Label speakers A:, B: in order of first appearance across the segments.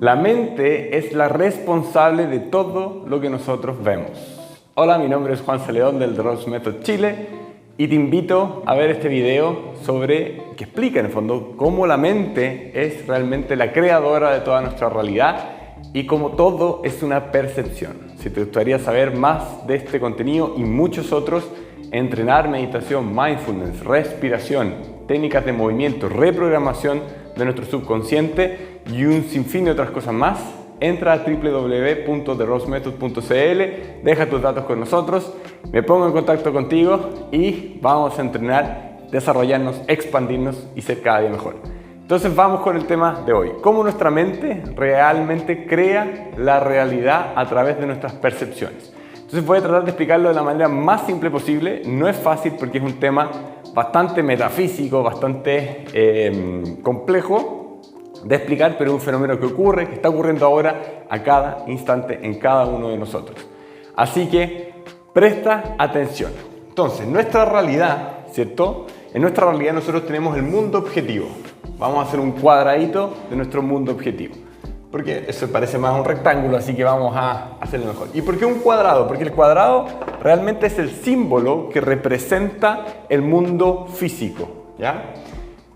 A: La mente es la responsable de todo lo que nosotros vemos. Hola, mi nombre es Juan León del The Rose Method Chile y te invito a ver este video que explica en el fondo cómo la mente es realmente la creadora de toda nuestra realidad y cómo todo es una percepción. Si te gustaría saber más de este contenido y muchos otros, entrenar meditación, mindfulness, respiración, técnicas de movimiento, reprogramación de nuestro subconsciente y un sinfín de otras cosas más, entra a www.therosemethod.cl, deja tus datos con nosotros, me pongo en contacto contigo y vamos a entrenar, desarrollarnos, expandirnos y ser cada día mejor. Entonces vamos con el tema de hoy. ¿Cómo nuestra mente realmente crea la realidad a través de nuestras percepciones? Entonces voy a tratar de explicarlo de la manera más simple posible. No es fácil porque es un tema bastante metafísico, bastante complejo de explicar, pero es un fenómeno que ocurre, que está ocurriendo ahora a cada instante en cada uno de nosotros. Así que presta atención. Entonces, nuestra realidad, ¿cierto? En nuestra realidad nosotros tenemos el mundo objetivo. Vamos a hacer un cuadradito de nuestro mundo objetivo, porque eso parece más un rectángulo, así que vamos a hacerlo mejor. ¿Y por qué un cuadrado? Porque el cuadrado realmente es el símbolo que representa el mundo físico, ¿ya?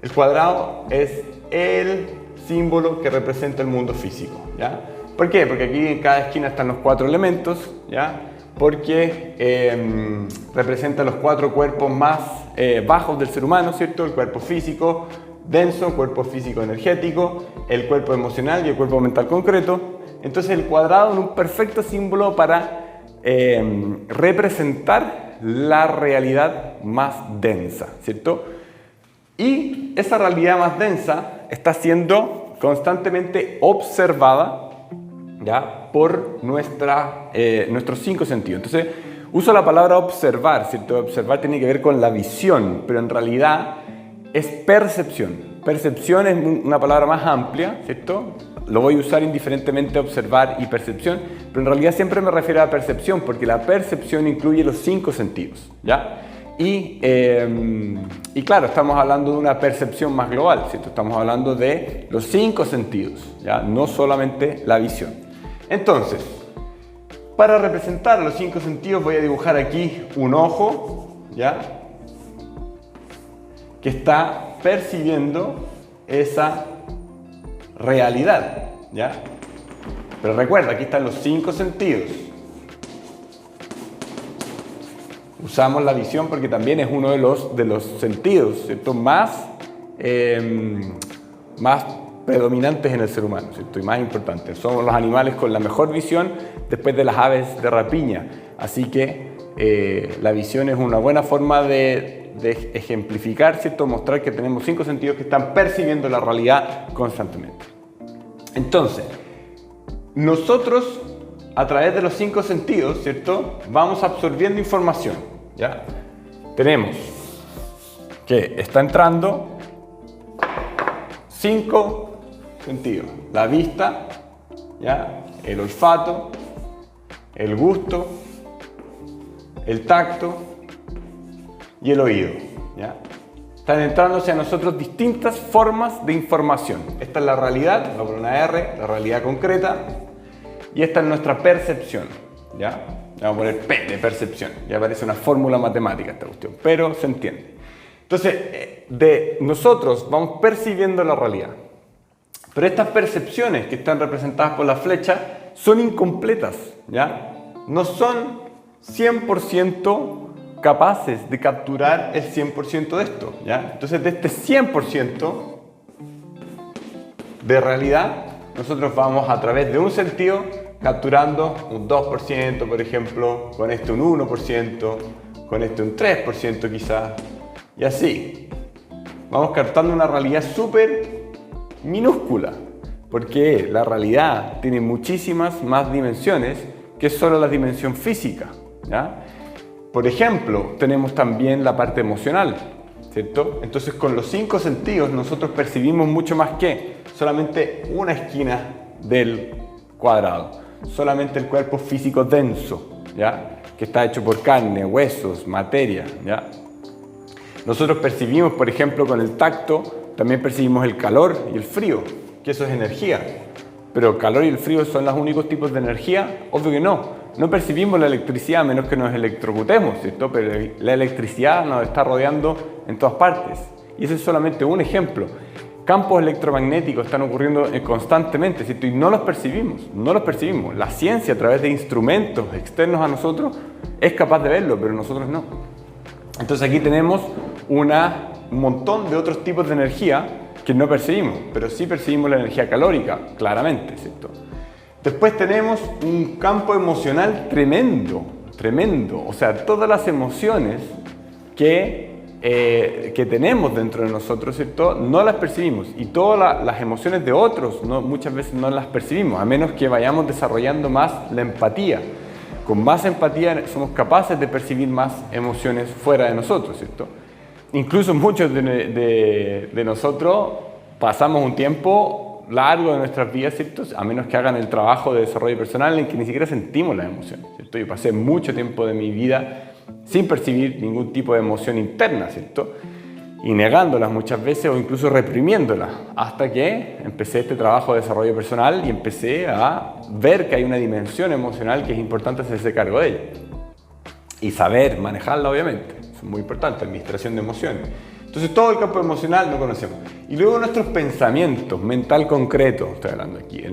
A: El cuadrado es el símbolo que representa el mundo físico, ¿ya? ¿Por qué? Porque aquí en cada esquina están los 4 elementos, ¿ya? Porque representa los 4 cuerpos más bajos del ser humano, ¿cierto? El cuerpo físico denso, cuerpo físico energético, el cuerpo emocional y el cuerpo mental concreto. Entonces el cuadrado es un perfecto símbolo para representar la realidad más densa, ¿cierto? Y esa realidad más densa está siendo constantemente observada, ¿ya? Por nuestros 5 sentidos. Entonces uso la palabra observar, ¿cierto? Observar tiene que ver con la visión, pero en realidad es percepción. Percepción es una palabra más amplia, ¿cierto? Lo voy a usar indiferentemente observar y percepción, pero en realidad siempre me refiero a percepción porque la percepción incluye los 5 sentidos, ¿ya? Y claro, estamos hablando de una percepción más global, ¿cierto? Estamos hablando de los 5 sentidos, ¿ya? No solamente la visión. Entonces, para representar los 5 sentidos voy a dibujar aquí un ojo, ¿ya? Que está percibiendo esa realidad, ¿ya? Pero recuerda, aquí están los 5 sentidos. Usamos la visión porque también es uno de los sentidos, ¿cierto? Más predominantes en el ser humano, ¿cierto? Y más importantes. Somos los animales con la mejor visión después de las aves de rapiña. Así que la visión es una buena forma de ejemplificar, ¿cierto? Mostrar que tenemos 5 sentidos que están percibiendo la realidad constantemente. Entonces, nosotros a través de los 5 sentidos, ¿cierto? Vamos absorbiendo información, ¿ya? Tenemos que está entrando 5 sentidos: la vista, ¿ya? El olfato, el gusto, el tacto y el oído, ¿ya? Están entrando hacia nosotros distintas formas de información. Esta es la realidad, voy a poner una R, la realidad concreta, y esta es nuestra percepción, ¿ya? Vamos a poner P de percepción, ya aparece una fórmula matemática esta cuestión, pero se entiende. Entonces, nosotros vamos percibiendo la realidad, pero estas percepciones que están representadas por la flecha son incompletas, ¿ya? No son 100% capaces de capturar el 100% de esto, ¿ya? Entonces, de este 100% de realidad, nosotros vamos a través de un sentido capturando un 2%, por ejemplo, con este un 1%, con este un 3% quizás, y así. Vamos captando una realidad súper minúscula, porque la realidad tiene muchísimas más dimensiones que solo la dimensión física, ¿ya? Por ejemplo, tenemos también la parte emocional, ¿cierto? Entonces, con los 5 sentidos nosotros percibimos mucho más que solamente una esquina del cuadrado, solamente el cuerpo físico denso, ¿ya? Que está hecho por carne, huesos, materia, ¿ya? Nosotros percibimos, por ejemplo, con el tacto, también percibimos el calor y el frío, que eso es energía. Pero el calor y el frío son los únicos tipos de energía. Obvio que no. No percibimos la electricidad a menos que nos electrocutemos, ¿cierto? Pero la electricidad nos está rodeando en todas partes. Y ese es solamente un ejemplo. Campos electromagnéticos están ocurriendo constantemente, ¿cierto? Y no los percibimos, no los percibimos. La ciencia, a través de instrumentos externos a nosotros, es capaz de verlo, pero nosotros no. Entonces aquí tenemos un montón de otros tipos de energía que no percibimos, pero sí percibimos la energía calórica, claramente, ¿cierto? Después tenemos un campo emocional tremendo, tremendo. O sea, todas las emociones que tenemos dentro de nosotros, ¿cierto? No las percibimos. Y todas las emociones de otros muchas veces no las percibimos, a menos que vayamos desarrollando más la empatía. Con más empatía somos capaces de percibir más emociones fuera de nosotros, ¿cierto? Incluso muchos de nosotros pasamos un tiempo largo de nuestras vidas, ¿cierto? A menos que hagan el trabajo de desarrollo personal en que ni siquiera sentimos las emociones, ¿cierto? Yo pasé mucho tiempo de mi vida sin percibir ningún tipo de emoción interna, ¿cierto? Y negándolas muchas veces o incluso reprimiéndolas, hasta que empecé este trabajo de desarrollo personal y empecé a ver que hay una dimensión emocional que es importante hacerse cargo de ella. Y saber manejarla, obviamente, es muy importante, administración de emociones. Entonces todo el campo emocional lo conocemos. Y luego nuestros pensamientos, mental concreto, estoy hablando aquí,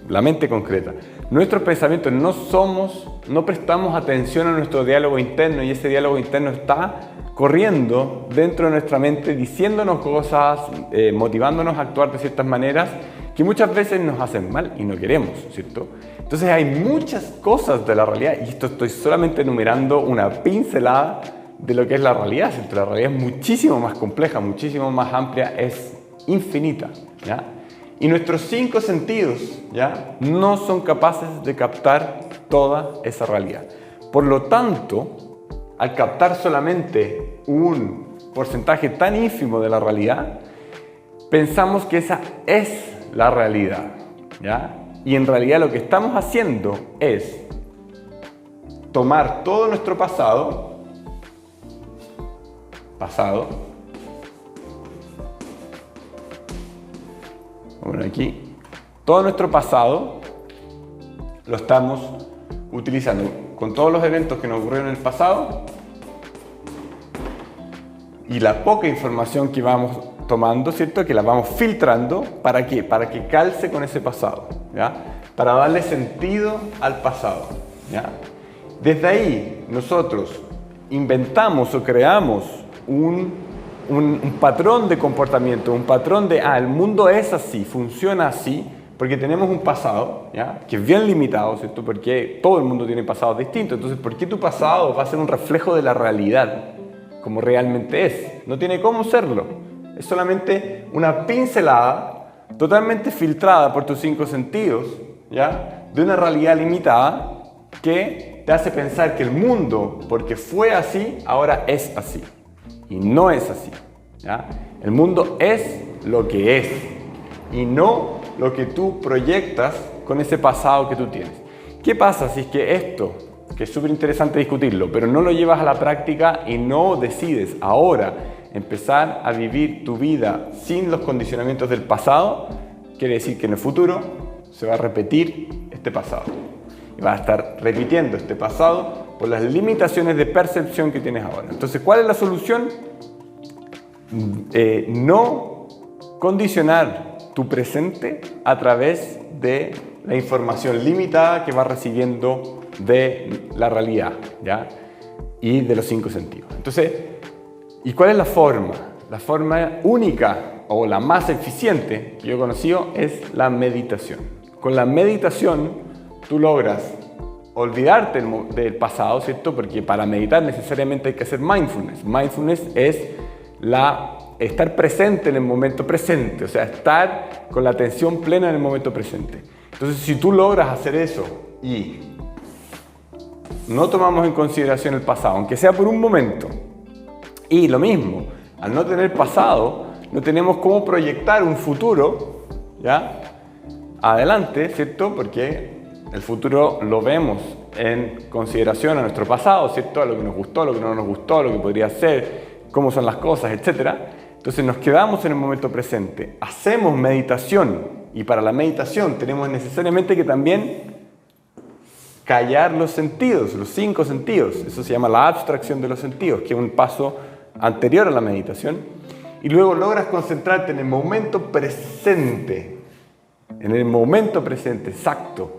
A: la mente concreta. Nuestros pensamientos no prestamos atención a nuestro diálogo interno y ese diálogo interno está corriendo dentro de nuestra mente, diciéndonos cosas, motivándonos a actuar de ciertas maneras que muchas veces nos hacen mal y no queremos, ¿cierto? Entonces hay muchas cosas de la realidad y esto estoy solamente enumerando una pincelada de lo que es la realidad, ¿cierto? La realidad es muchísimo más compleja, muchísimo más amplia, es infinita, ¿ya? Y nuestros 5 sentidos, ¿ya?, no son capaces de captar toda esa realidad. Por lo tanto, al captar solamente un porcentaje tan ínfimo de la realidad, pensamos que esa es la realidad, ¿ya? Y en realidad lo que estamos haciendo es tomar todo nuestro pasado, bueno, aquí, todo nuestro pasado lo estamos utilizando con todos los eventos que nos ocurrieron en el pasado y la poca información que vamos tomando, ¿cierto? Que la vamos filtrando, ¿para qué? Para que calce con ese pasado, ¿ya? Para darle sentido al pasado, ¿ya? Desde ahí nosotros inventamos o creamos un patrón de comportamiento, un patrón de, el mundo es así, funciona así, porque tenemos un pasado, ¿ya?, que es bien limitado, ¿cierto? Porque todo el mundo tiene pasados distintos. Entonces, ¿por qué tu pasado va a ser un reflejo de la realidad, como realmente es? No tiene cómo serlo. Es solamente una pincelada totalmente filtrada por tus 5 sentidos, ¿ya?, de una realidad limitada que te hace pensar que el mundo, porque fue así, ahora es así. Y no es así, ¿ya? El mundo es lo que es y no lo que tú proyectas con ese pasado que tú tienes. ¿Qué pasa si es que esto, que es súper interesante discutirlo, pero no lo llevas a la práctica y no decides ahora empezar a vivir tu vida sin los condicionamientos del pasado? Quiere decir que en el futuro se va a repetir este pasado. Y vas a estar repitiendo este pasado por las limitaciones de percepción que tienes ahora. Entonces, ¿cuál es la solución? No condicionar tu presente a través de la información limitada que vas recibiendo de la realidad, ¿ya?, y de los 5 sentidos. Entonces, ¿y cuál es la forma? La forma única o la más eficiente que yo he conocido es la meditación. Con la meditación tú logras olvidarte del pasado, ¿cierto? Porque para meditar necesariamente hay que hacer mindfulness. Mindfulness es estar presente en el momento presente, o sea, estar con la atención plena en el momento presente. Entonces, si tú logras hacer eso y no tomamos en consideración el pasado, aunque sea por un momento, y lo mismo, al no tener pasado, no tenemos cómo proyectar un futuro, ¿ya?, adelante, ¿cierto? Porque el futuro lo vemos en consideración a nuestro pasado, ¿cierto? A lo que nos gustó, a lo que no nos gustó, a lo que podría ser, cómo son las cosas, etc. Entonces nos quedamos en el momento presente, hacemos meditación y para la meditación tenemos necesariamente que también callar los sentidos, los 5 sentidos. Eso se llama la abstracción de los sentidos, que es un paso anterior a la meditación. Y luego logras concentrarte en el momento presente. En el momento presente, exacto.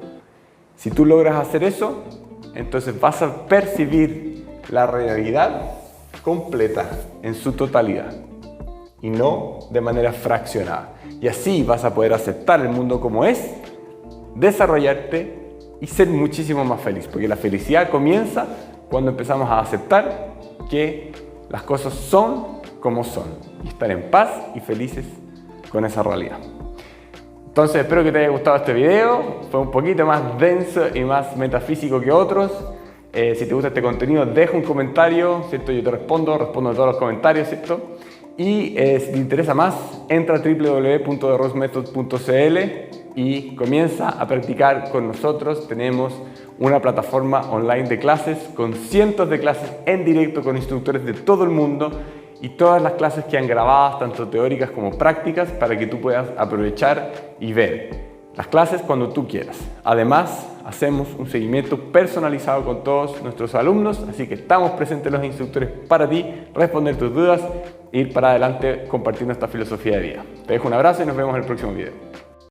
A: Si tú logras hacer eso, entonces vas a percibir la realidad completa en su totalidad y no de manera fraccionada. Y así vas a poder aceptar el mundo como es, desarrollarte y ser muchísimo más feliz, porque la felicidad comienza cuando empezamos a aceptar que las cosas son como son y estar en paz y felices con esa realidad. Entonces espero que te haya gustado este video. Fue un poquito más denso y más metafísico que otros. Si te gusta este contenido, deja un comentario, ¿cierto? Yo te respondo todos los comentarios, ¿cierto? Y si te interesa más, entra a www.therosmethod.cl y comienza a practicar con nosotros. Tenemos una plataforma online de clases con cientos de clases en directo con instructores de todo el mundo y todas las clases que han grabadas, tanto teóricas como prácticas, para que tú puedas aprovechar y ver las clases cuando tú quieras. Además, hacemos un seguimiento personalizado con todos nuestros alumnos, así que estamos presentes los instructores para ti, responder tus dudas e ir para adelante compartiendo esta filosofía de vida. Te dejo un abrazo y nos vemos en el próximo video.